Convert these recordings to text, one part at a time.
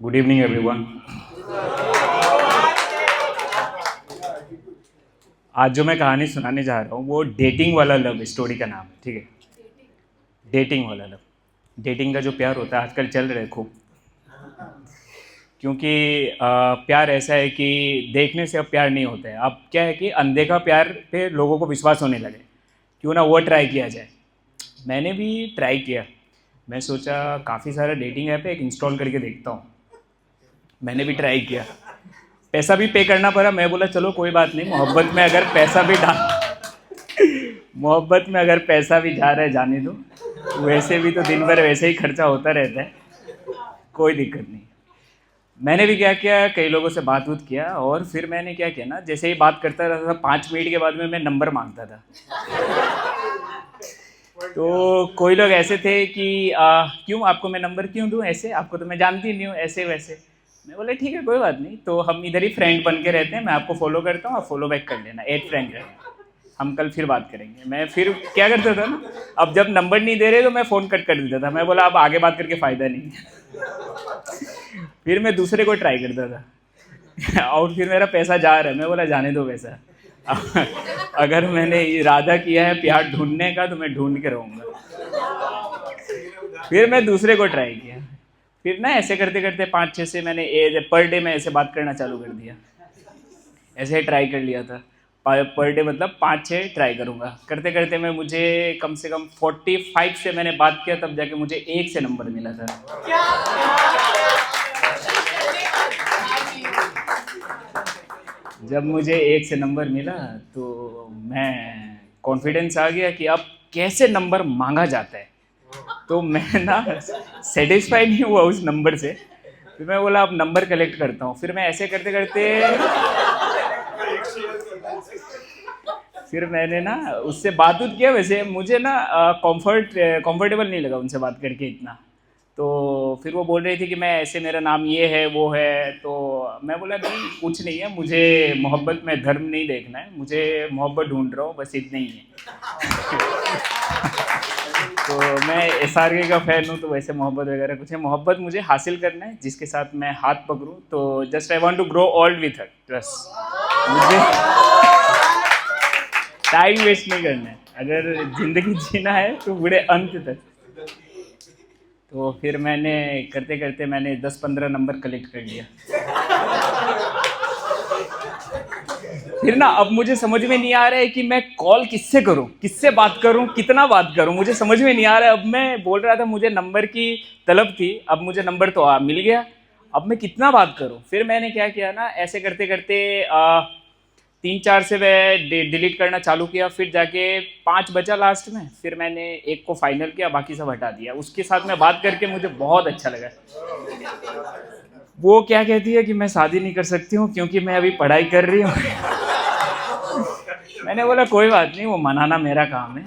Good evening everyone. आज जो मैं कहानी सुनाने जा रहा हूँ वो डेटिंग वाला लव स्टोरी का नाम है। ठीक है, डेटिंग वाला लव। डेटिंग का जो प्यार होता है आजकल चल रहा है खूब, क्योंकि प्यार ऐसा है कि देखने से अब प्यार नहीं होता है। अब क्या है कि अनदेखा प्यार पे लोगों को विश्वास होने लगे, क्यों ना वो ट्राई किया जाए। मैंने भी ट्राई किया। मैं सोचा काफ़ी सारा डेटिंग ऐप है, एक इंस्टॉल करके देखता हूँ। मैंने भी ट्राई किया, पैसा भी पे करना पड़ा। मैं बोला चलो कोई बात नहीं, मोहब्बत में अगर पैसा भी मोहब्बत में अगर पैसा भी जा रहा है जाने दो, वैसे भी तो दिन भर वैसे ही खर्चा होता रहता है, कोई दिक्कत नहीं। मैंने भी क्या किया, कई लोगों से बात उत किया, और फिर मैंने क्या किया ना, जैसे ही बात करता रहता था 5 मिनट के बाद में मैं नंबर मांगता था। तो कोई लोग ऐसे थे कि क्यों आपको मैं नंबर क्यों दूं, ऐसे आपको तो मैं जानती नहीं हूँ, ऐसे वैसे। मैं बोला ठीक है कोई बात नहीं, तो हम इधर ही फ्रेंड बन के रहते हैं, मैं आपको फॉलो करता हूँ, आप फॉलो बैक कर लेना, ऐड फ्रेंड रहना, हम कल फिर बात करेंगे। मैं फिर क्या करता था ना, अब जब नंबर नहीं दे रहे तो मैं फ़ोन कट कर देता था। मैं बोला अब आगे बात करके फ़ायदा नहीं है। फिर मैं दूसरे को ट्राई करता था और फिर मेरा पैसा जा रहा है, मैं बोला जाने दो पैसा। अगर मैंने इरादा किया है प्यार ढूंढने का तो मैं ढूंढ के रहूँगा। फिर मैं दूसरे को ट्राई किया। फिर ना ऐसे करते करते 5-6 से मैंने पर डे में ऐसे बात करना चालू कर दिया। ऐसे ही ट्राई कर लिया था, पर डे मतलब 5-6 ट्राई करूँगा। करते करते मैं मुझे कम से कम 45 से मैंने बात किया, तब जाके मुझे 1 से नंबर मिला था। जब मुझे 1 से नंबर मिला तो मैं कॉन्फिडेंस आ गया कि अब कैसे नंबर मांगा जाता है। तो मैं ना सेटिस्फाई नहीं हुआ उस नंबर से। फिर मैं बोला अब नंबर कलेक्ट करता हूँ। फिर मैं ऐसे करते करते फिर मैंने ना उससे बात उत किया। वैसे मुझे ना कंफर्टेबल नहीं लगा उनसे बात करके इतना। तो फिर वो बोल रही थी कि मैं ऐसे, मेरा नाम ये है वो है। तो मैं बोला नहीं कुछ नहीं है, मुझे मोहब्बत में धर्म नहीं देखना है, मुझे मोहब्बत ढूंढ रहा हूँ, बस इतना ही है। तो मैं SRK का फ़ैन हूँ, तो वैसे मोहब्बत वगैरह कुछ है, मोहब्बत मुझे हासिल करना है जिसके साथ मैं हाथ पकड़ूँ। तो just I want to grow old with her, बस। मुझे टाइम वेस्ट नहीं करना है, अगर ज़िंदगी जीना है तो बूढ़े अंत तक। तो फिर मैंने करते करते मैंने 10-15 नंबर कलेक्ट कर लिया। फिर ना अब मुझे समझ में नहीं आ रहा है कि मैं कॉल किससे करूं, किससे बात करूं, कितना बात करूं, मुझे समझ में नहीं आ रहा है। अब मैं बोल रहा था मुझे नंबर की तलब थी, अब मुझे नंबर तो मिल गया, अब मैं कितना बात करूं। फिर मैंने क्या किया ना, ऐसे करते करते 3-4 से मैं डिलीट करना चालू किया। फिर जाके 5 बचा लास्ट में, फिर मैंने एक को फाइनल किया, बाकी सब हटा दिया। उसके साथ में बात करके मुझे बहुत अच्छा लगा। वो क्या कहती है कि मैं शादी नहीं कर सकती हूँ क्योंकि मैं अभी पढ़ाई कर रही हूँ। मैंने बोला कोई बात नहीं, वो मनाना मेरा काम है।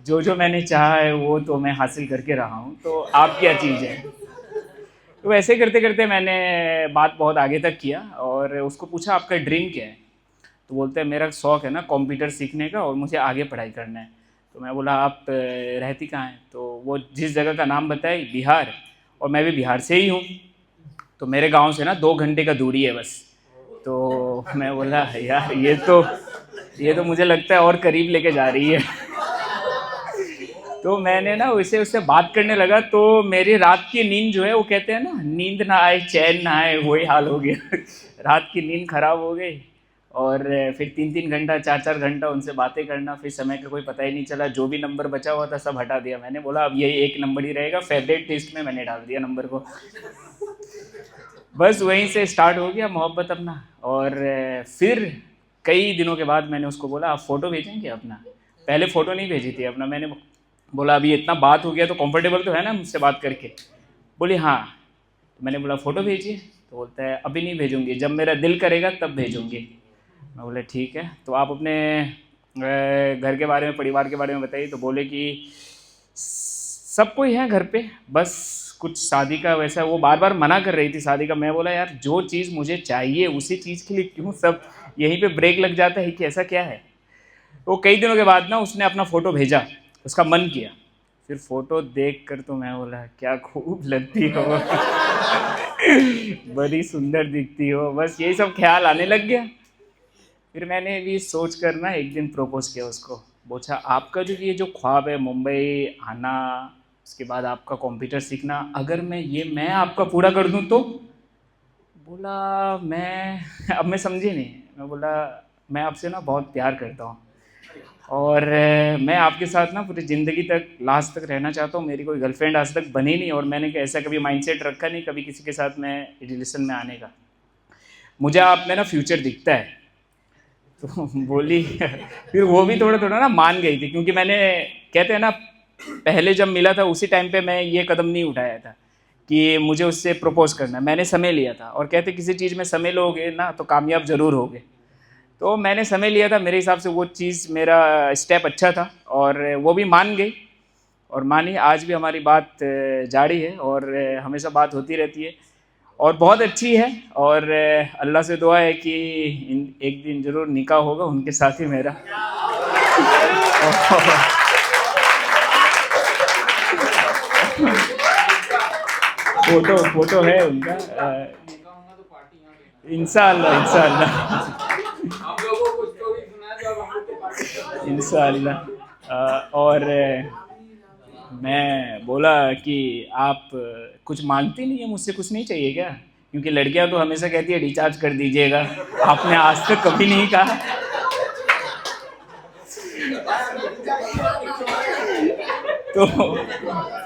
जो जो मैंने चाहा है वो तो मैं हासिल करके रहा हूँ, तो आप क्या चीज़ है। तो वैसे करते करते मैंने बात बहुत आगे तक किया और उसको पूछा आपका ड्रीम क्या है। तो बोलते हैं मेरा शौक़ है ना कंप्यूटर सीखने का और मुझे आगे पढ़ाई करना है। तो मैं बोला आप रहती कहाँ हैं। तो वो जिस जगह का नाम बताई, बिहार, और मैं भी बिहार से ही हूँ। तो मेरे गांव से ना 2 घंटे का दूरी है बस। तो मैं बोला यार ये तो मुझे लगता है और करीब लेके जा रही है। तो मैंने ना उससे बात करने लगा, तो मेरी रात की नींद जो है, वो कहते हैं ना नींद ना आए चैन ना आए, वही हाल हो गया। रात की नींद खराब हो गई और फिर 3-3 घंटा 4-4 घंटा उनसे बातें करना, फिर समय का कोई पता ही नहीं चला। जो भी नंबर बचा हुआ था सब हटा दिया। मैंने बोला अब यही एक नंबर ही रहेगा, फेवरेट लिस्ट में मैंने डाल दिया नंबर को। बस वहीं से स्टार्ट हो गया मोहब्बत अपना। और फिर कई दिनों के बाद मैंने उसको बोला आप फ़ोटो भेजेंगे अपना। पहले फ़ोटो नहीं भेजी थी अपना। मैंने बोला अभी इतना बात हो गया तो कंफर्टेबल तो है ना मुझसे बात करके। बोली हाँ। तो मैंने बोला फ़ोटो भेजिए। तो बोलता है अभी नहीं भेजूंगी, जब मेरा दिल करेगा तब भेजूंगी। मैं बोला ठीक है, तो आप अपने घर के बारे में, परिवार के बारे में बताइए। तो बोले कि सब कोई है घर पे, बस कुछ शादी का वैसा, वो बार बार मना कर रही थी शादी का। मैं बोला यार जो चीज़ मुझे चाहिए उसी चीज़ के लिए क्यों सब यहीं पे ब्रेक लग जाता है कि ऐसा क्या है। तो कई दिनों के बाद ना उसने अपना फ़ोटो भेजा, उसका मन किया। फिर फ़ोटो देख कर तो मैं बोला क्या खूब लगती हो, बड़ी सुंदर दिखती हो, बस यही सब ख्याल आने लग गया। फिर मैंने भी सोच कर ना एक दिन प्रपोज किया उसको। बोला आपका जो ये जो ख्वाब है मुंबई आना, उसके बाद आपका कंप्यूटर सीखना, अगर मैं आपका पूरा कर दूं तो? बोला मैं अब मैं समझी नहीं। मैं बोला मैं आपसे ना बहुत प्यार करता हूँ और मैं आपके साथ ना पूरी ज़िंदगी तक लास्ट तक रहना चाहता हूँ। मेरी कोई गर्लफ्रेंड आज तक बनी नहीं और मैंने ऐसा कभी माइंडसेट रखा नहीं कभी किसी के साथ मैं रिलेशन में आने का। मुझे आप में ना फ्यूचर दिखता है। तो बोली फिर वो भी थोड़ा थोड़ा ना मान गई थी, क्योंकि मैंने कहते हैं ना पहले जब मिला था उसी टाइम पे मैं ये कदम नहीं उठाया था कि मुझे उससे प्रपोज करना है। मैंने समय लिया था और कहते किसी चीज़ में समय लोगे ना तो कामयाब ज़रूर होगे। तो मैंने समय लिया था, मेरे हिसाब से वो चीज़ मेरा स्टेप अच्छा था और वो भी मान गई और मानी। आज भी हमारी बात जारी है और हमेशा बात होती रहती है और बहुत अच्छी है। और अल्लाह से दुआ है कि एक दिन ज़रूर निकाह होगा उनके साथ ही मेरा। फोटो फोटो है उनका। इंशाअल्लाह इंशाअल्लाह इंशाअल्लाह। और मैं बोला कि आप कुछ मांगती नहीं है मुझसे, कुछ नहीं चाहिए क्या? क्योंकि लड़कियां तो हमेशा कहती है रिचार्ज कर दीजिएगा, आपने आज तक कभी नहीं कहा। तो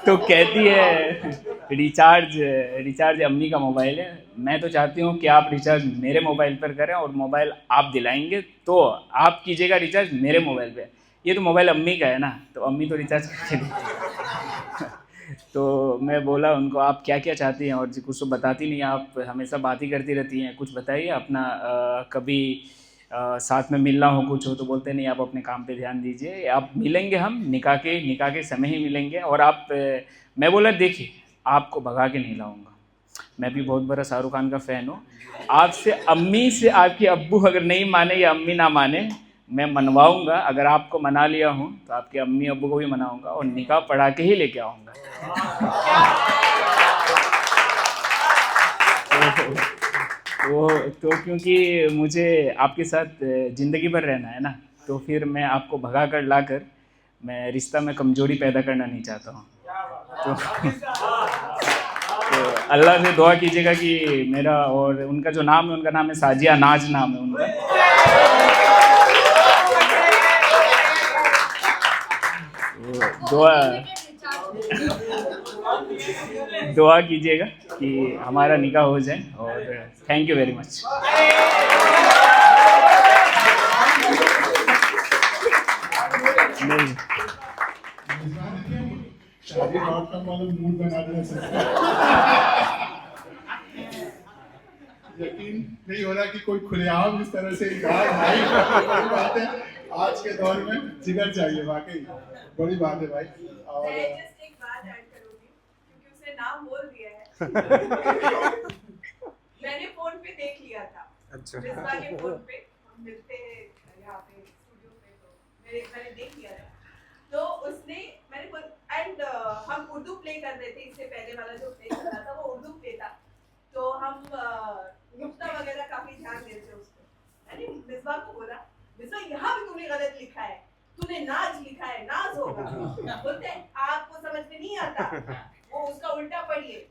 तो कहती है रिचार्ज रिचार्ज अम्मी का मोबाइल है, मैं तो चाहती हूँ कि आप रिचार्ज मेरे मोबाइल पर करें और मोबाइल आप दिलाएंगे तो आप कीजिएगा रिचार्ज मेरे मोबाइल पे। ये तो मोबाइल अम्मी का है ना, तो अम्मी तो रिचार्ज करके देती। तो मैं बोला उनको आप क्या क्या चाहती हैं, और जी कुछ तो बताती नहीं, आप हमेशा बात ही करती रहती हैं, कुछ बताइए अपना। कभी साथ में मिलना हो कुछ हो तो बोलते नहीं आप अपने काम पे ध्यान दीजिए, आप मिलेंगे हम निकाह के समय ही मिलेंगे। और आप मैं बोला देखिए आपको भगा के नहीं लाऊंगा, मैं भी बहुत बड़ा शाहरुख खान का फ़ैन हूँ। आपसे अम्मी से आपकी अब्बू अगर नहीं माने या अम्मी ना माने, मैं मनवाऊंगा। अगर आपको मना लिया हूँ तो आपके अम्मी अब्बू को भी मनाऊंगा और निकाह पढ़ा के ही लेके आऊँगा। तो क्योंकि मुझे आपके साथ ज़िंदगी भर रहना है ना, तो फिर मैं आपको भगा कर ला कर मैं रिश्ता में कमज़ोरी पैदा करना नहीं चाहता हूँ। तो अल्लाह से दुआ कीजिएगा कि मेरा और उनका जो नाम है, उनका नाम है साजिया नाज नाम है उनका। दुआ दुआ कीजिएगा कि हमारा निकाह हो जाए। और थैंक यू वेरी मच। शादी डॉट वाला मूड बना देना सकता। यकीन नहीं हो रहा कि कोई खुलेआम इस तरह से भाई बात है। आज के दौर में जिगर चाहिए, वाकई बड़ी बात है भाई। और मैं जस्ट एक बात ऐड करूंगी क्योंकि उसने नाम बोल दिया है। मैंने फोन पे देख लिया था। अच्छा। मिसबा के फोन पे हम मिलते हैं यहाँ पे स्टूडियो पे, तो मैंने देख लिया था। तो उसने मैंने एंड हम उर्दू प्ले कर रहे थे, इससे पहले वाला जो प्ले कर रहा था वो उर्दू प्ले था, तो हम नुक्ता वगैरह काफी ध्यान देते थे उसको। मैंने मिसबा को बोला मिसबा यहाँ भी तूने गलत लिखा है, तूने नाज लिखा है, नाज होगा। बोलते हैं आपको समझ में नहीं आता, वो उसका उल्टा पढ़िए।